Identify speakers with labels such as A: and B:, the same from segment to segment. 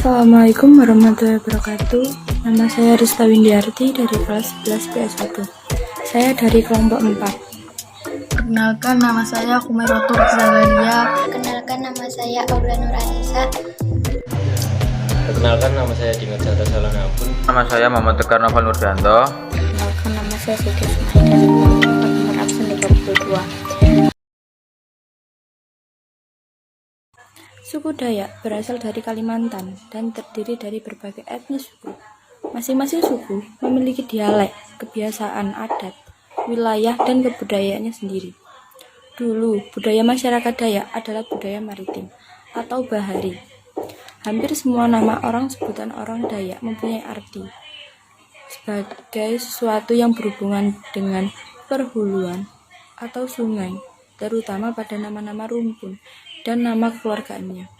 A: Assalamualaikum warahmatullahi wabarakatuh. Nama saya Rista Windiarti dari kelas 11 PS1. Saya dari kelompok 4.
B: Perkenalkan, nama saya Kumerotur Zalalia.
C: Perkenalkan, nama saya Aula Nur Anissa.
D: Perkenalkan, nama saya Dingat Jata Salanapun.
E: Nama saya Muhammad Tegar Novel Nurdianto.
C: Perkenalkan, nama saya Siti Ismail dari kelompok 4 nomor absen 32.
A: Suku Dayak berasal dari Kalimantan dan terdiri dari berbagai etnis suku. Masing-masing suku memiliki dialek, kebiasaan adat, wilayah, dan kebudayaannya sendiri. Dulu, budaya masyarakat Dayak adalah budaya maritim atau bahari. Hampir semua nama orang sebutan orang Dayak mempunyai arti sebagai sesuatu yang berhubungan dengan perhuluan atau sungai, terutama pada nama-nama rumpun dan nama keluargaannya.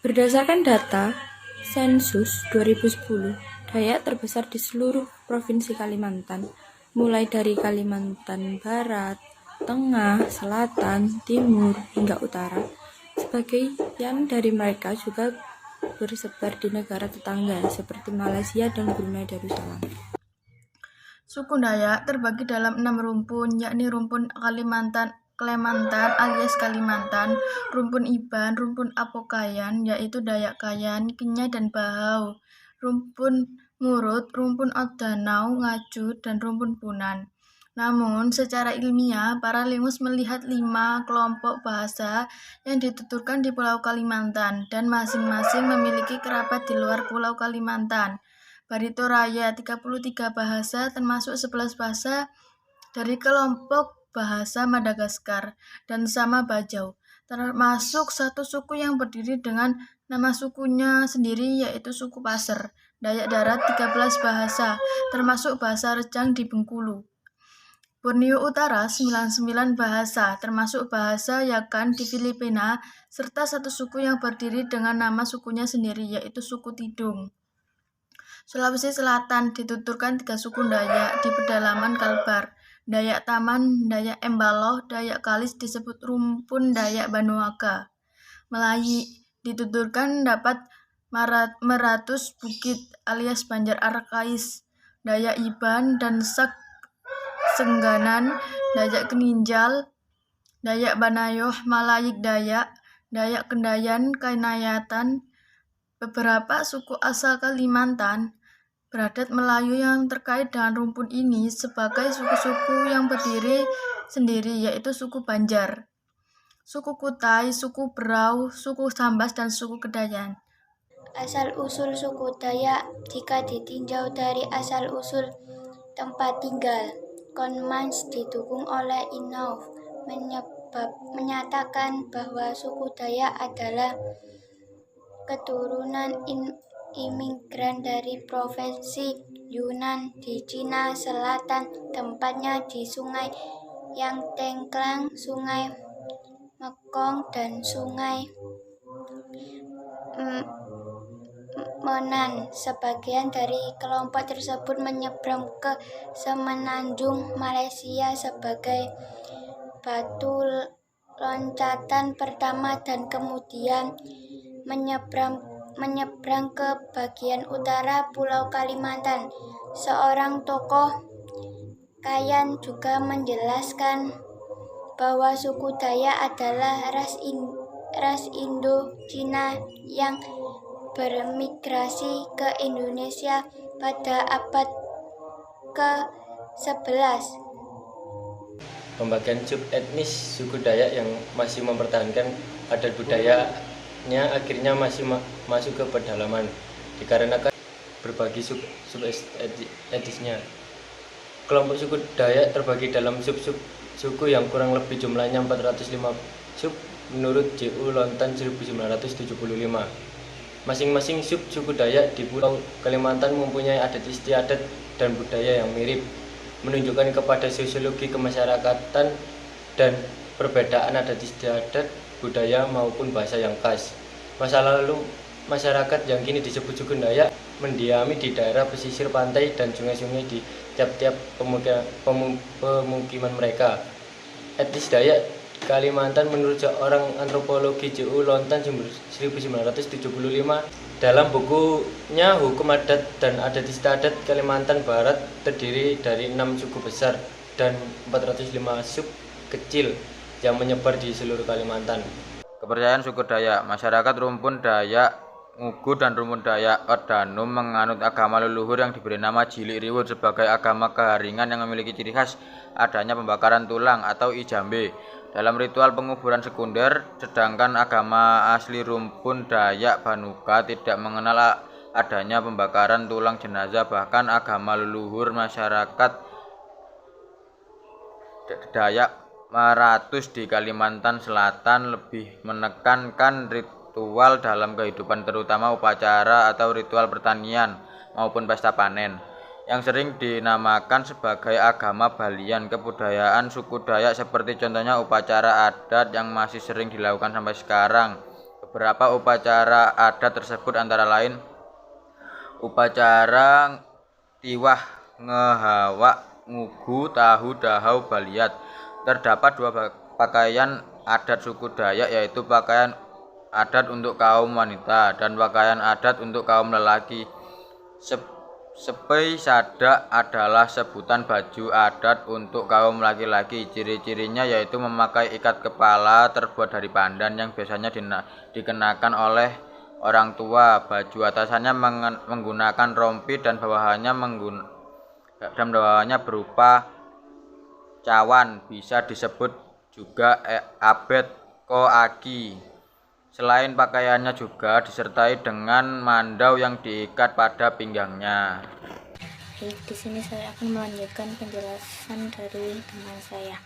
A: Berdasarkan data Sensus 2010, Dayak terbesar di seluruh provinsi Kalimantan, mulai dari Kalimantan Barat, Tengah, Selatan, Timur, hingga Utara. Sebagian dari mereka juga bersebar di negara tetangga seperti Malaysia dan Brunei Darussalam.
B: Suku Dayak terbagi dalam 6 rumpun, yakni rumpun Klemantan alias Kalimantan, rumpun Iban, rumpun Apokayan, yaitu Dayak Kayan, Kenyah, dan Bahau, rumpun Murut, rumpun Odanau, Ngaju, dan rumpun Punan. Namun, secara ilmiah, para linguis melihat 5 kelompok bahasa yang dituturkan di Pulau Kalimantan, dan masing-masing memiliki kerabat di luar Pulau Kalimantan. Barito Raya 33 bahasa, termasuk 11 bahasa dari kelompok bahasa Madagaskar dan Sama Bajau, termasuk satu suku yang berdiri dengan nama sukunya sendiri, yaitu suku Paser. Dayak Darat 13 bahasa, termasuk bahasa Rejang di Bengkulu. Borneo Utara 99 bahasa, termasuk bahasa Yakan di Filipina, serta satu suku yang berdiri dengan nama sukunya sendiri, yaitu suku Tidung. Sulawesi Selatan dituturkan 3 suku Dayak di pedalaman Kalbar. Dayak Taman, Dayak Embaloh, Dayak Kalis disebut rumpun Dayak Banuaka. Melayu dituturkan dapat Meratus Bukit alias Banjar Arkais. Dayak Iban dan Sak Sengganan, Dayak Keninjal, Dayak Banayoh, Malayik Dayak, Dayak Kendayan, Kainayatan. Beberapa suku asal Kalimantan beradat Melayu yang terkait dengan rumpun ini sebagai suku-suku yang berdiri sendiri, yaitu suku Banjar, suku Kutai, suku Berau, suku Sambas, dan suku Kedayan.
C: Asal-usul suku Dayak jika ditinjau dari asal-usul tempat tinggal, Konmans didukung oleh Inauf menyatakan bahwa suku Dayak adalah keturunan imigran dari provinsi Yunnan di Cina Selatan, tempatnya di Sungai Yang Tengklang, Sungai Mekong, dan Sungai Menan. Sebagian dari kelompok tersebut menyeberang ke semenanjung Malaysia sebagai batu loncatan pertama dan kemudian menyeberang ke bagian utara Pulau Kalimantan. Seorang tokoh Kayan juga menjelaskan bahwa suku Dayak adalah ras Indo-Cina yang bermigrasi ke Indonesia pada abad ke-11.
D: Pembagian sub-etnis suku Dayak yang masih mempertahankan adat budayanya akhirnya masih masuk ke pedalaman dikarenakan berbagi sub-etnisnya. Kelompok suku Dayak terbagi dalam sub-sub suku yang kurang lebih jumlahnya 405 sub menurut JU Lontan 1975. Masing-masing sub suku Dayak di Pulau Kalimantan mempunyai adat istiadat dan budaya yang mirip, menunjukkan kepada sosiologi kemasyarakatan dan perbedaan adat istiadat, budaya maupun bahasa yang khas. Masa lalu masyarakat yang kini disebut suku Dayak mendiami di daerah pesisir pantai dan sungai-sungai di tiap-tiap pemukiman mereka. Etnis Dayak Kalimantan menurut seorang antropologi JU Lontan 1975 dalam bukunya Hukum Adat dan Adat Istiadat Kalimantan Barat terdiri dari 6 suku besar dan 405 sub kecil yang menyebar di seluruh Kalimantan.
E: Kepercayaan suku Dayak. Masyarakat rumpun Dayak Ngugu dan rumpun Dayak Oddanum menganut agama leluhur yang diberi nama Jilik Riwut sebagai agama keharingan yang memiliki ciri khas adanya pembakaran tulang atau ijambe dalam ritual penguburan sekunder, sedangkan agama asli rumpun Dayak Banuka tidak mengenal adanya pembakaran tulang jenazah. Bahkan agama leluhur masyarakat Dayak Maratus di Kalimantan Selatan lebih menekankan ritual dalam kehidupan, terutama upacara atau ritual pertanian maupun pesta panen, yang sering dinamakan sebagai agama Balian. Kebudayaan suku Dayak seperti contohnya upacara adat yang masih sering dilakukan sampai sekarang. Beberapa upacara adat tersebut antara lain upacara Tiwah, Ngehawak, Ngugu, Tahu, Dahau, Baliat. Terdapat 2 pakaian adat suku Dayak, yaitu pakaian adat untuk kaum wanita dan pakaian adat untuk kaum lelaki. Sepei sadak adalah sebutan baju adat untuk kaum laki-laki. Ciri-cirinya yaitu memakai ikat kepala terbuat dari pandan yang biasanya dikenakan oleh orang tua. Baju atasannya menggunakan rompi dan bawahannya berupa cawan, bisa disebut juga abet koaki. Selain pakaiannya juga disertai dengan mandau yang diikat pada pinggangnya.
C: Baik, di sini saya akan melanjutkan penjelasan dari teman saya.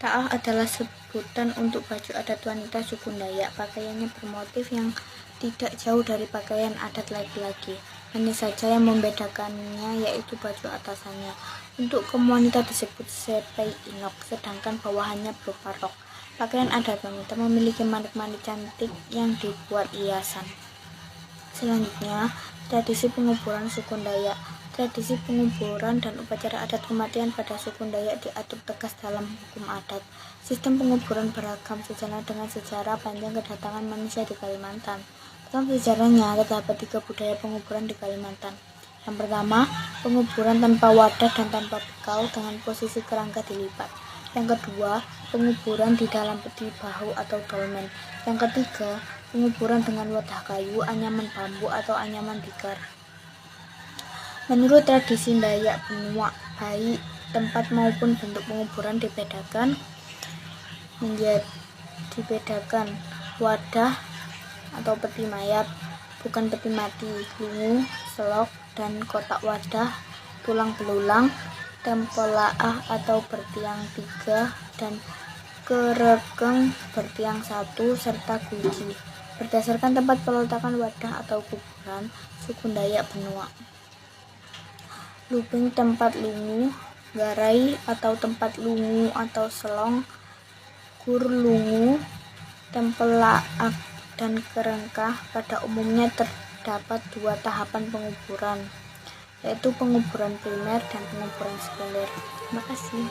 C: Taah adalah sebutan untuk baju adat wanita suku Dayak. Pakaiannya bermotif yang tidak jauh dari pakaian adat laki-laki. Hanya saja yang membedakannya yaitu baju atasannya. Untuk kaum wanita disebut sepei inok, sedangkan bawahannya berupa rok. Pakaian adat wanita memiliki manik-manik cantik yang dibuat hiasan. Selanjutnya, tradisi penguburan suku Dayak. Tradisi penguburan dan upacara adat kematian pada suku Dayak diatur tegas dalam hukum adat. Sistem penguburan beragam sejalan dengan sejarah panjang kedatangan manusia di Kalimantan. Dalam sejarahnya terdapat 3 budaya penguburan di Kalimantan. Yang pertama, penguburan tanpa wadah dan tanpa bekal dengan posisi kerangka dilipat. Yang kedua, penguburan di dalam peti bahu atau dolmen. Yang ketiga, penguburan dengan wadah kayu, anyaman bambu atau anyaman tikar. Menurut tradisi Dayak Benua, baik tempat maupun bentuk penguburan dibedakan wadah atau peti mayat, bukan peti mati, lungu, selok, dan kotak wadah, tulang belulang, tempelaah atau bertiang 3, dan kerekeng bertiang 1, serta guji. Berdasarkan tempat peletakan wadah atau kuburan suku Dayak Benua. Lubeng tempat lungu, garai atau tempat lungu atau selong, gur lungu, tempelaah, dan kerengkah. Pada umumnya terdapat 2 tahapan penguburan, yaitu penguburan primer dan penguburan sekunder. Terima kasih.